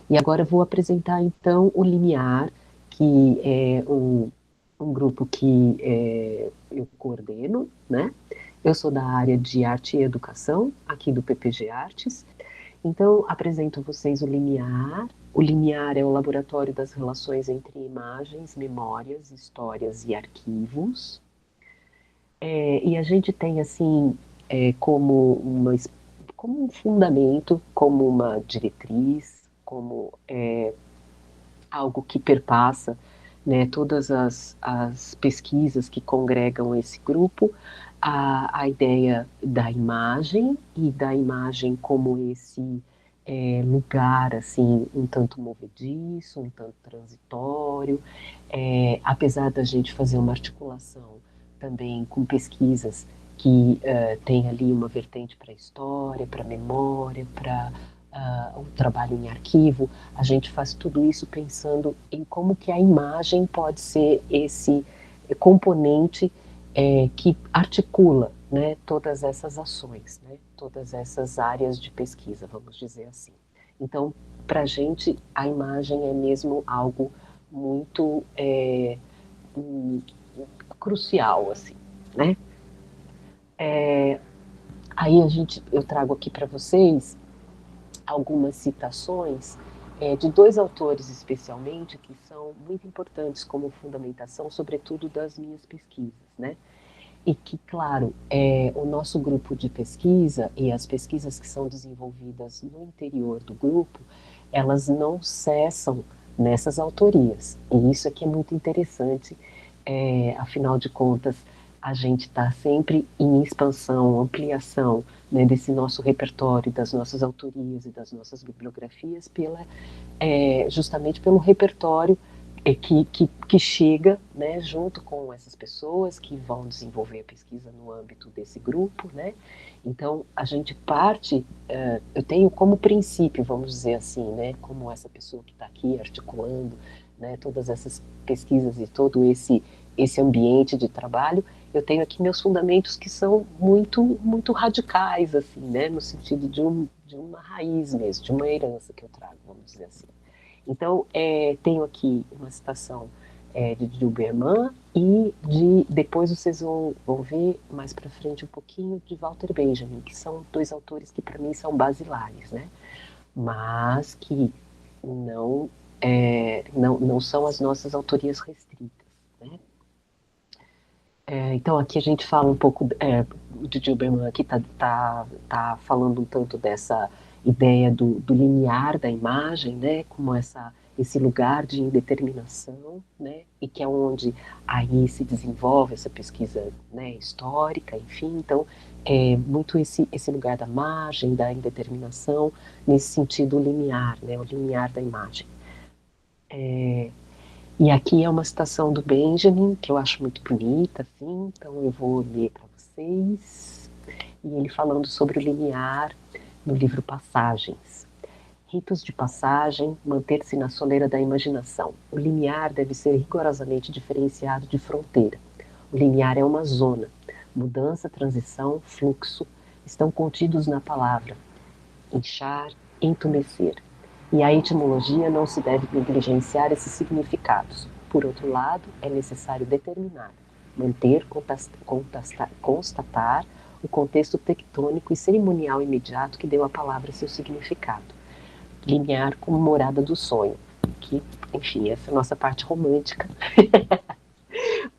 E agora eu vou apresentar então o Limiar, que é um grupo que eu coordeno, né? Eu sou da área de arte e educação, aqui do PPG Artes. Então, apresento a vocês o Limiar. O Limiar é o laboratório das relações entre imagens, memórias, histórias e arquivos. E a gente tem, assim, como um fundamento, como uma diretriz, como algo que perpassa, né, todas as pesquisas que congregam esse grupo, a ideia da imagem e da imagem como esse lugar assim um tanto movediço, um tanto transitório, apesar da gente fazer uma articulação também com pesquisas que tem ali uma vertente para a história, para a memória, para o trabalho em arquivo, a gente faz tudo isso pensando em como que a imagem pode ser esse componente que articula, né, todas essas ações, né, todas essas áreas de pesquisa, vamos dizer assim. Então, para a gente, a imagem é mesmo algo muito crucial, assim, né? Aí eu trago aqui para vocês algumas citações de dois autores especialmente que são muito importantes como fundamentação, sobretudo das minhas pesquisas, né? E que, claro, o nosso grupo de pesquisa e as pesquisas que são desenvolvidas no interior do grupo, elas não cessam nessas autorias. E isso aqui é muito interessante, afinal de contas, a gente está sempre em expansão, ampliação, né, desse nosso repertório, das nossas autorias e das nossas bibliografias, justamente pelo repertório que chega, né, junto com essas pessoas que vão desenvolver a pesquisa no âmbito desse grupo, né? Então a gente parte, eu tenho como princípio, vamos dizer assim, né, como essa pessoa que está aqui articulando, né, todas essas pesquisas e todo esse ambiente de trabalho, eu tenho aqui meus fundamentos que são muito radicais, assim, né, no sentido de uma raiz mesmo, de uma herança que eu trago, vamos dizer assim. Então, tenho aqui uma citação de Dilberman e depois vocês vão ver mais para frente um pouquinho de Walter Benjamin, que são dois autores que para mim são basilares, né? Mas que não são as nossas autorias restritas, né? Então aqui a gente fala um pouco de Dilberman, aqui tá falando um tanto dessa ideia do linear da imagem, né, como esse lugar de indeterminação, né, e que é onde aí se desenvolve essa pesquisa, né, histórica, enfim, então muito esse lugar da margem, da indeterminação, nesse sentido linear, né, o linear da imagem. E aqui é uma citação do Benjamin, que eu acho muito bonita, assim, então eu vou ler para vocês. E ele falando sobre o linear no livro Passagens. Ritos de passagem, manter-se na soleira da imaginação. O limiar deve ser rigorosamente diferenciado de fronteira. O limiar é uma zona. Mudança, transição, fluxo estão contidos na palavra inchar, entumecer. E a etimologia não se deve negligenciar esses significados. Por outro lado, é necessário determinar, manter, constatar o contexto tectônico e cerimonial imediato que deu à palavra seu significado. Linear como morada do sonho, que, enfim, essa é a nossa parte romântica,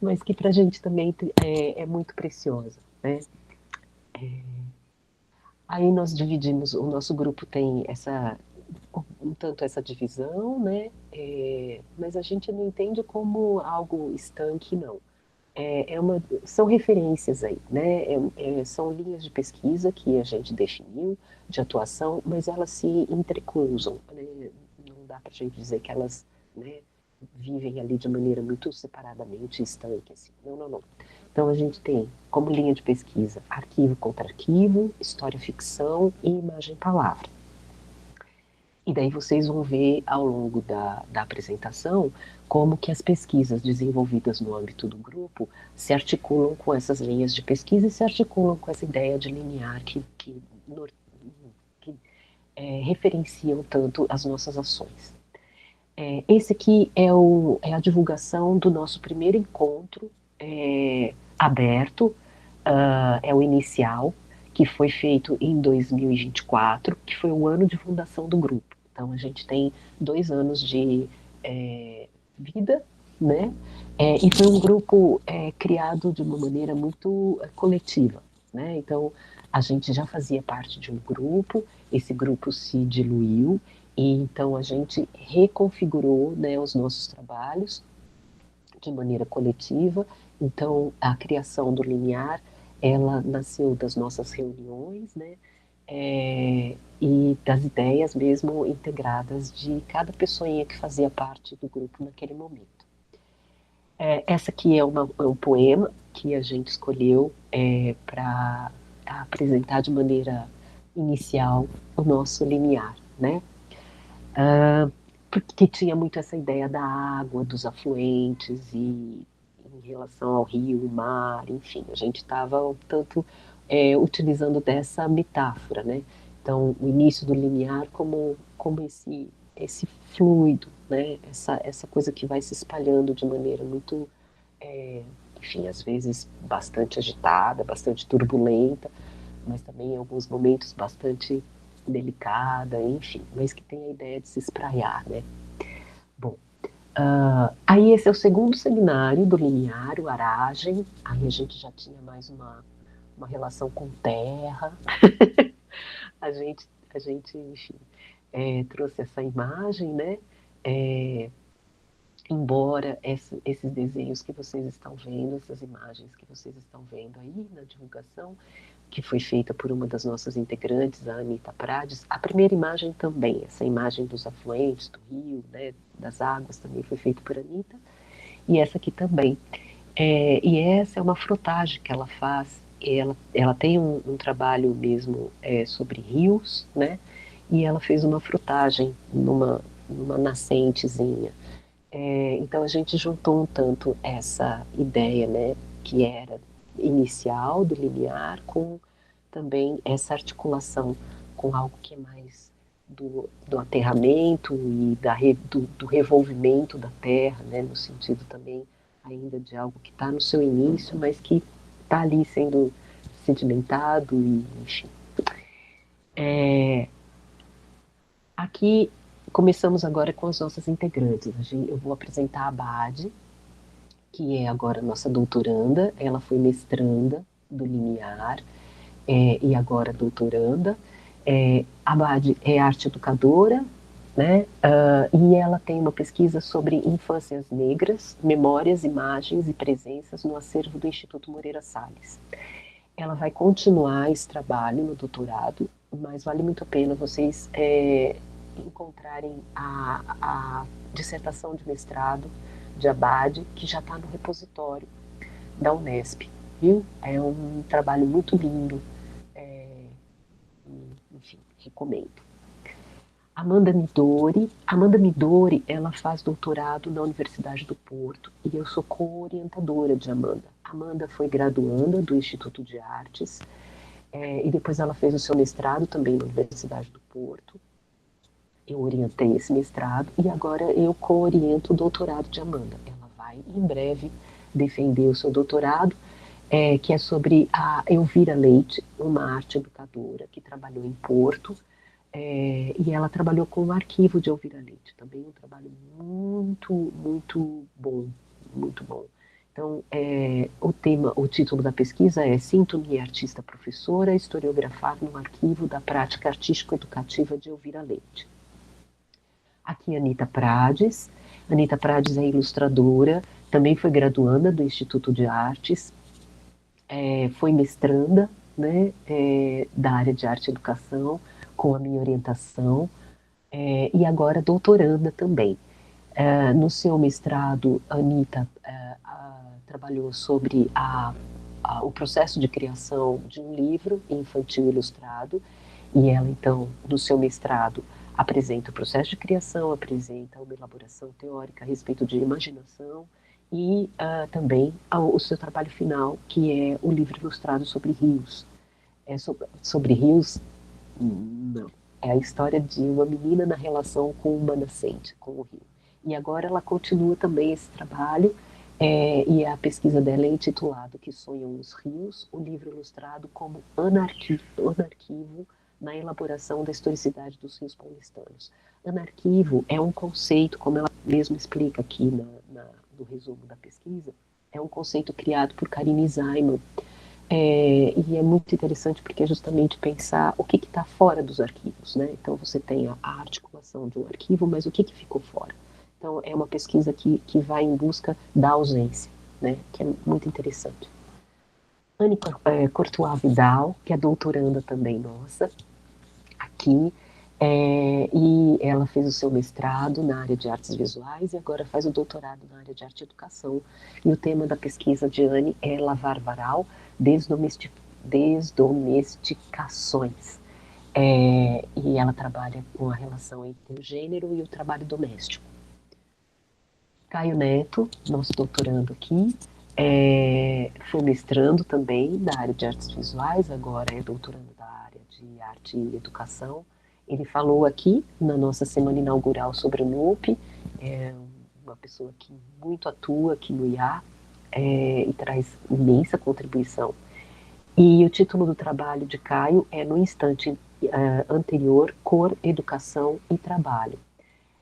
mas que para a gente também é muito preciosa, né? Aí nós dividimos, o nosso grupo tem um tanto essa divisão, né? Mas a gente não entende como algo estanque, não. São referências aí, né? São linhas de pesquisa que a gente definiu, de atuação, mas elas se entrecruzam, né? Não dá para a gente dizer que elas, né, vivem ali de maneira muito separadamente estanque, assim. Não, não, não. Então a gente tem como linha de pesquisa arquivo contra arquivo, história-ficção e imagem-palavra. E daí vocês vão ver ao longo da apresentação como que as pesquisas desenvolvidas no âmbito do grupo se articulam com essas linhas de pesquisa e se articulam com essa ideia de linear que referenciam tanto as nossas ações. Esse aqui é a divulgação do nosso primeiro encontro aberto, é o inicial, que foi feito em 2024, que foi o ano de fundação do grupo. Então, a gente tem 2 anos de vida, né? E foi um grupo criado de uma maneira muito coletiva, né? Então, a gente já fazia parte de um grupo, esse grupo se diluiu, e então a gente reconfigurou, né, os nossos trabalhos de maneira coletiva. Então, a criação do Limiar, ela nasceu das nossas reuniões, né? E das ideias mesmo integradas de cada pessoinha que fazia parte do grupo naquele momento. Essa aqui é um poema que a gente escolheu para apresentar de maneira inicial o nosso limiar, né? Porque tinha muito essa ideia da água, dos afluentes e em relação ao rio, o mar, enfim, a gente estava um tanto utilizando dessa metáfora, né? Então, o início do linear como esse fluido, né? Essa coisa que vai se espalhando de maneira muito, enfim, às vezes bastante agitada, bastante turbulenta, mas também em alguns momentos bastante delicada, enfim, mas que tem a ideia de se espraiar, né? Bom, aí esse é o segundo seminário do limiar, o Aragem, aí a gente já tinha mais uma relação com terra, a gente enfim, trouxe essa imagem, né? É, embora esses desenhos que vocês estão vendo, essas imagens que vocês estão vendo aí na divulgação, que foi feita por uma das nossas integrantes, a Anita Prades. A primeira imagem também, essa imagem dos afluentes, do rio, né, das águas, também foi feita por Anita. E essa aqui também. E essa é uma frotagem que ela faz. Ela tem um trabalho mesmo sobre rios, né? E ela fez uma frotagem numa nascentezinha. Então a gente juntou um tanto essa ideia, né, que era inicial do linear, com também essa articulação com algo que é mais do aterramento e do revolvimento da terra, né, no sentido também ainda de algo que está no seu início, mas que está ali sendo sedimentado e, enfim. Aqui começamos agora com as nossas integrantes. Eu vou apresentar a Bade, que é agora nossa doutoranda. Ela foi mestranda do Limiar e agora doutoranda. A Bade é arte educadora, né? E ela tem uma pesquisa sobre infâncias negras, memórias, imagens e presenças no acervo do Instituto Moreira Salles. Ela vai continuar esse trabalho no doutorado, mas vale muito a pena vocês encontrarem a dissertação de mestrado de Abade, que já está no repositório da Unesp, viu? É um trabalho muito lindo, enfim, recomendo. Amanda Midori, ela faz doutorado na Universidade do Porto e eu sou co-orientadora de Amanda. Amanda foi graduanda do Instituto de Artes e depois ela fez o seu mestrado também na Universidade do Porto. Eu orientei esse mestrado e agora eu co-oriento o doutorado de Amanda. Ela vai em breve defender o seu doutorado, que é sobre a Elvira Leite, uma arte educadora que trabalhou em Porto, e ela trabalhou com o arquivo de Elvira Leite, também um trabalho muito, muito bom, muito bom. Então, o título da pesquisa é Sintonia Artista Professora, historiografar no arquivo da prática artístico-educativa de Elvira Leite. Aqui Anita Prades. Anita Prades é ilustradora, também foi graduanda do Instituto de Artes, foi mestranda, né, da área de arte e educação, com a minha orientação, e agora doutoranda também. No seu mestrado, a Anita trabalhou sobre o processo de criação de um livro infantil ilustrado, e ela, então, no seu mestrado, apresenta o processo de criação, apresenta uma elaboração teórica a respeito de imaginação e também o seu trabalho final, que é o livro ilustrado sobre rios. Sobre rios, não. É a história de uma menina na relação com uma nascente, com o rio. E agora ela continua também esse trabalho, e a pesquisa dela é intitulada Que Sonham os Rios, o livro ilustrado como Anarquivo na elaboração da historicidade dos rios paulistanos. Anarquivo é um conceito, como ela mesma explica aqui no resumo da pesquisa, é um conceito criado por Karine Zeiman, e é muito interessante porque é justamente pensar o que está fora dos arquivos, né? Então você tem a articulação de um arquivo, mas o que ficou fora? Então é uma pesquisa que vai em busca da ausência, né? Que é muito interessante. Anne Courtois Vidal, que é doutoranda também nossa, aqui, e ela fez o seu mestrado na área de artes visuais e agora faz o doutorado na área de arte e educação. E o tema da pesquisa de Anne é Lavar Varal, desdomesticações. E ela trabalha com a relação entre o gênero e o trabalho doméstico. Caio Neto, nosso doutorando aqui, foi mestrando também da área de artes visuais, agora é doutorando da área de arte e educação. Ele falou aqui na nossa semana inaugural sobre o NUP, é uma pessoa que muito atua aqui no IA, e traz imensa contribuição. E o título do trabalho de Caio é No Instante Anterior, Cor, Educação e Trabalho.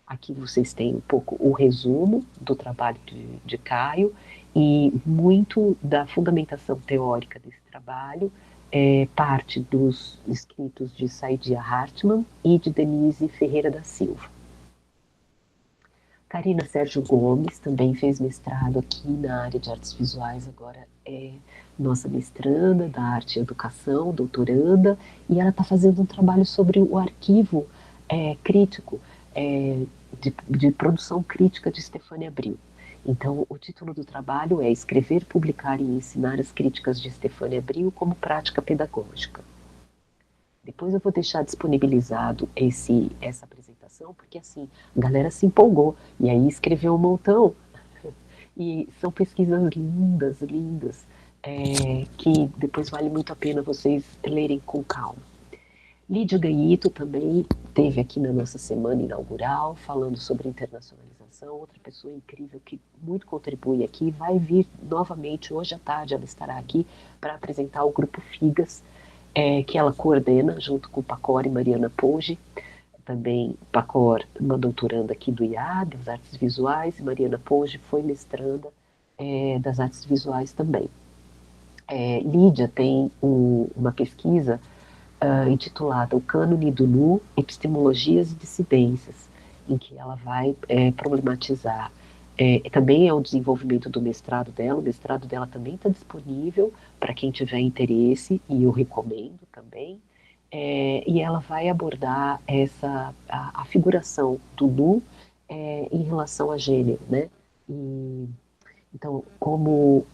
Aqui vocês têm um pouco o resumo do trabalho de Caio e muito da fundamentação teórica desse trabalho parte dos escritos de Saidia Hartmann e de Denise Ferreira da Silva. Karina Sérgio Gomes também fez mestrado aqui na área de artes visuais, agora é nossa mestranda da arte e educação, doutoranda, e ela está fazendo um trabalho sobre o arquivo crítico, de produção crítica de Stefânia Abril. Então, o título do trabalho é Escrever, Publicar e Ensinar as Críticas de Stefânia Abril como Prática Pedagógica. Depois eu vou deixar disponibilizado essa apresentação, porque assim, a galera se empolgou, e aí escreveu um montão. E são pesquisas lindas, lindas, que depois vale muito a pena vocês lerem com calma. Lídia Ganhito também esteve aqui na nossa semana inaugural, falando sobre internacionalização, outra pessoa incrível que muito contribui aqui, vai vir novamente, hoje à tarde ela estará aqui para apresentar o grupo FIGAS, que ela coordena junto com o Pacor e Mariana Poggi, também Pacor, uma doutoranda aqui do IA, das artes visuais, e Mariana Poggi foi mestranda das artes visuais também. Lídia tem uma pesquisa intitulada O Cânone do Nu, Epistemologias e Dissidências, em que ela vai problematizar. Também é o desenvolvimento do mestrado dela. O mestrado dela também está disponível para quem tiver interesse, e eu recomendo também. E ela vai abordar a figuração do nu em relação a gênero, né? Então, como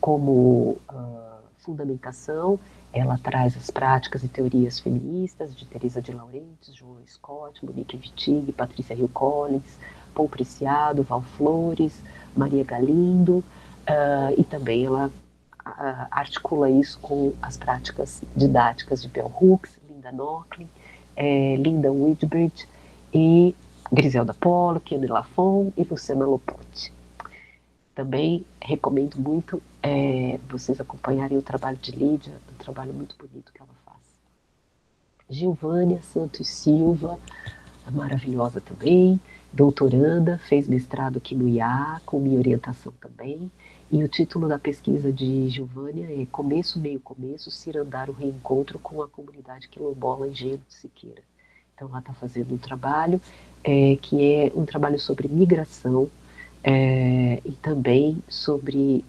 fundamentação, ela traz as práticas e teorias feministas de Teresa de Laurentiis, Joan Scott, Monique Wittig, Patrícia Hill Collins, Paul Preciado, Val Flores, Maria Galindo, e também ela articula isso com as práticas didáticas de Bell Hooks, Linda Nochlin, Linda Whitbread e Griselda Polo, Kenny Lafon e Luciana Lopotti. Também recomendo muito vocês acompanharem o trabalho de Lídia, um trabalho muito bonito que ela faz. Gilvânia Santos Silva, maravilhosa também, doutoranda, fez mestrado aqui no IA, com minha orientação também. E o título da pesquisa de Gilvânia é Começo, Meio Começo, Cirandar o Reencontro com a Comunidade Quilombola Engenho de Siqueira. Então ela está fazendo um trabalho que é um trabalho sobre migração, e também sobre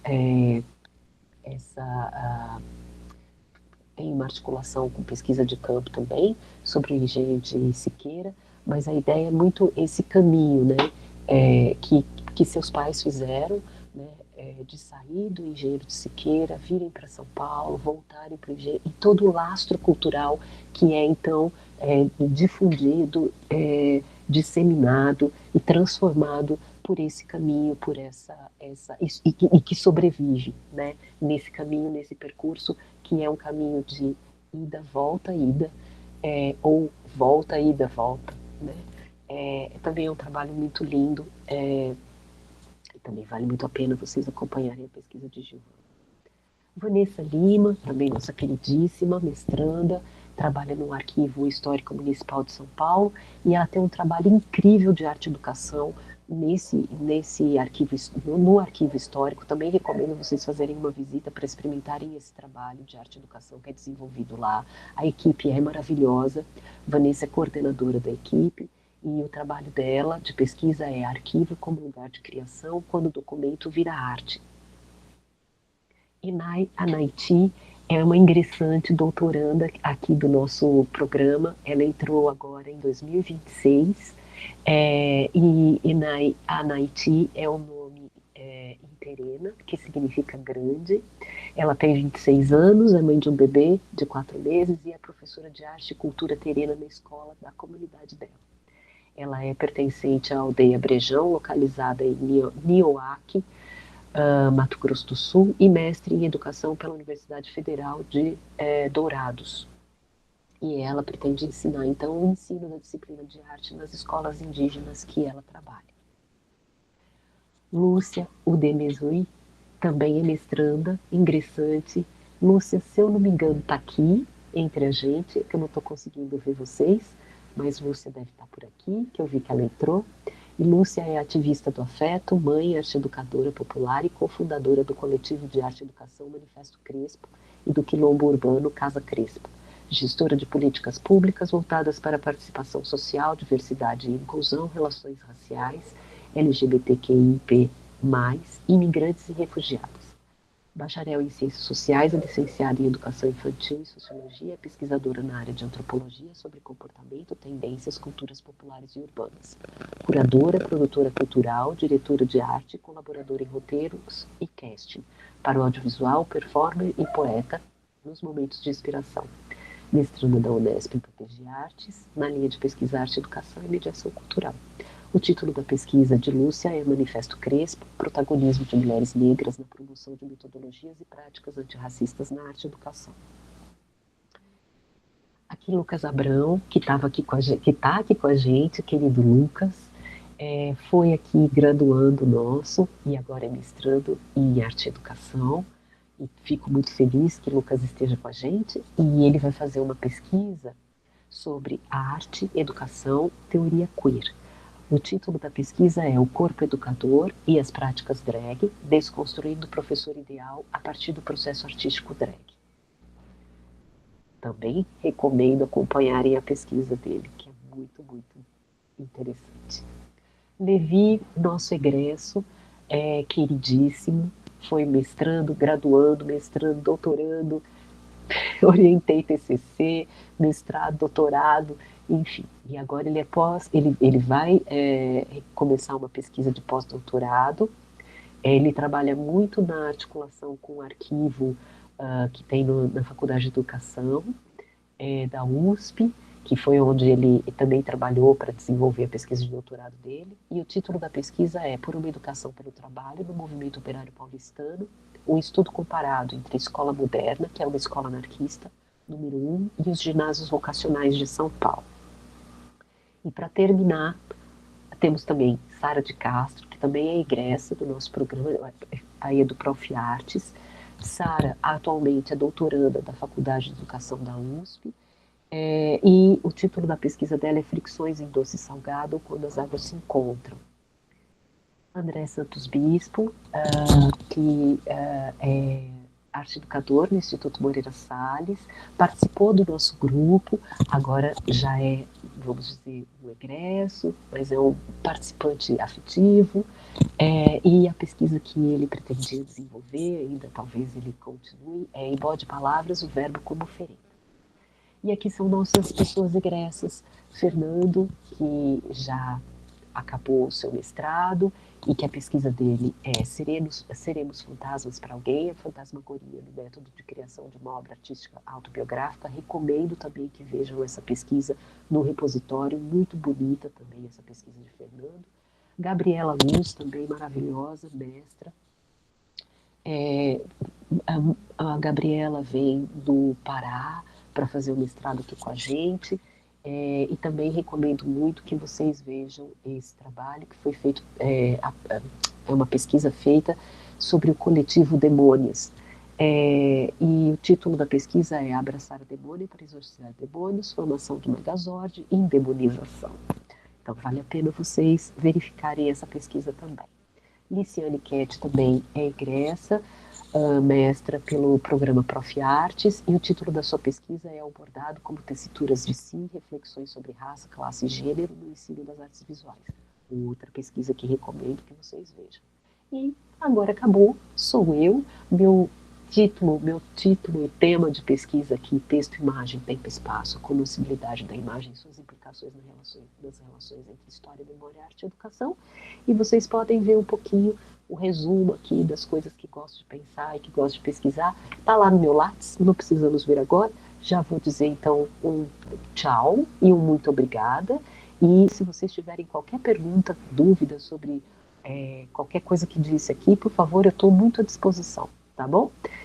tem uma articulação com pesquisa de campo também, sobre o engenho de Siqueira, mas a ideia é muito esse caminho, né, que seus pais fizeram, né, de sair do engenho de Siqueira, virem para São Paulo, voltarem para o engenho, e todo o lastro cultural que é então difundido, disseminado e transformado por esse caminho, por e que sobrevive, né, nesse caminho, nesse percurso, que é um caminho de ida, volta, ida, ou volta, ida, volta, né? Também é um trabalho muito lindo, também vale muito a pena vocês acompanharem a pesquisa de Giovanna. Vanessa Lima, também nossa queridíssima mestranda, trabalha no Arquivo Histórico Municipal de São Paulo e ela tem um trabalho incrível de arte e educação nesse arquivo, no arquivo histórico. Também recomendo vocês fazerem uma visita para experimentarem esse trabalho de arte e educação que é desenvolvido lá. A equipe é maravilhosa, Vanessa é coordenadora da equipe e o trabalho dela de pesquisa é arquivo como lugar de criação quando o documento vira arte. Inai Anaiti é uma ingressante doutoranda aqui do nosso programa. Ela entrou agora em 2026 e Inai Anaiti é um nome em terena, que significa grande. Ela tem 26 anos, é mãe de um bebê de 4 meses e é professora de arte e cultura terena na escola da comunidade dela. Ela é pertencente à aldeia Brejão, localizada em Nioaque, Mato Grosso do Sul, e mestre em Educação pela Universidade Federal de Dourados. E ela pretende ensinar, então, o ensino da disciplina de arte nas escolas indígenas que ela trabalha. Lúcia Udemezui também é mestranda, ingressante. Lúcia, se eu não me engano, está aqui entre a gente, que eu não estou conseguindo ver vocês, mas Lúcia deve estar por aqui, que eu vi que ela entrou. E Lúcia é ativista do afeto, mãe, arte educadora popular e cofundadora do coletivo de arte e educação Manifesto Crespo e do quilombo urbano Casa Crespo, gestora de políticas públicas voltadas para a participação social, diversidade e inclusão, relações raciais, LGBTQIP+, imigrantes e refugiados. Bacharel em Ciências Sociais e licenciada em Educação Infantil e Sociologia, pesquisadora na área de Antropologia sobre comportamento, tendências, culturas populares e urbanas. Curadora, produtora cultural, diretora de arte, colaboradora em roteiros e casting, para o audiovisual, performer e poeta nos momentos de inspiração. Mestranda da Unesp em Papéis de Artes, na linha de pesquisa Arte, Educação e Mediação Cultural. O título da pesquisa de Lúcia é Manifesto Crespo, protagonismo de mulheres negras na promoção de metodologias e práticas antirracistas na arte e educação. Aqui Lucas Abrão, que está aqui com a gente, querido Lucas, foi aqui graduando nosso e agora é mestrando em arte e educação. E fico muito feliz que Lucas esteja com a gente e ele vai fazer uma pesquisa sobre arte, educação, teoria queer. O título da pesquisa é O Corpo Educador e as Práticas Drag, desconstruindo o professor ideal a partir do processo artístico drag. Também recomendo acompanharem a pesquisa dele, que é muito, muito interessante. Levi, nosso egresso, queridíssimo, foi mestrando, graduando, mestrando, doutorando, orientei TCC, mestrado, doutorado, enfim. E agora ele vai começar uma pesquisa de pós-doutorado. Ele trabalha muito na articulação com o arquivo que tem na Faculdade de Educação da USP, que foi onde ele também trabalhou para desenvolver a pesquisa de doutorado dele. E o título da pesquisa é Por uma Educação pelo Trabalho no Movimento Operário Paulistano, um estudo comparado entre a escola moderna, que é uma escola anarquista, número 1, e os ginásios vocacionais de São Paulo. E para terminar, temos também Sara de Castro, que também é egressa do nosso programa, aí é do Prof. Artes. Sara atualmente é doutoranda da Faculdade de Educação da USP, e o título da pesquisa dela é Fricções em Doce Salgado, quando as águas se encontram. André Santos Bispo, que é arte educador no Instituto Moreira Salles, participou do nosso grupo, agora já é, vamos dizer, um egresso, mas é um participante afetivo, e a pesquisa que ele pretendia desenvolver, ainda talvez ele continue, é Em Bode Palavras, o verbo como oferenda. E aqui são nossas pessoas egressas, Fernando, que já acabou o seu mestrado e que a pesquisa dele é Seremos Fantasmas para Alguém, a fantasmagoria no método de criação de uma obra artística autobiográfica. Recomendo também que vejam essa pesquisa no repositório, muito bonita também essa pesquisa de Fernando. Gabriela Luz, também maravilhosa, mestra. A Gabriela vem do Pará, para fazer o mestrado aqui com a gente. E também recomendo muito que vocês vejam esse trabalho que foi feito, é uma pesquisa feita sobre o coletivo Demônios. E o título da pesquisa é Abraçar a Demônia para Exorcizar Demônios, Formação do Megazord e Endemonização. Então vale a pena vocês verificarem essa pesquisa também. Liciane Kett também é egressa, mestra pelo programa Prof. Artes, e o título da sua pesquisa é Abordado como Tessituras de Si, Reflexões sobre Raça, Classe e Gênero no Ensino das Artes Visuais. Outra pesquisa que recomendo que vocês vejam. E agora acabou, sou eu, meu título e tema de pesquisa aqui, texto, imagem, tempo, espaço, conoscibilidade da imagem e suas implicações nas relações entre história, memória, arte e educação. E vocês podem ver um pouquinho o resumo aqui das coisas que gosto de pensar e que gosto de pesquisar. Está lá no meu Lattes, não precisamos ver agora. Já vou dizer então um tchau e um muito obrigada. E se vocês tiverem qualquer pergunta, dúvida sobre qualquer coisa que disse aqui, por favor, eu estou muito à disposição, tá bom?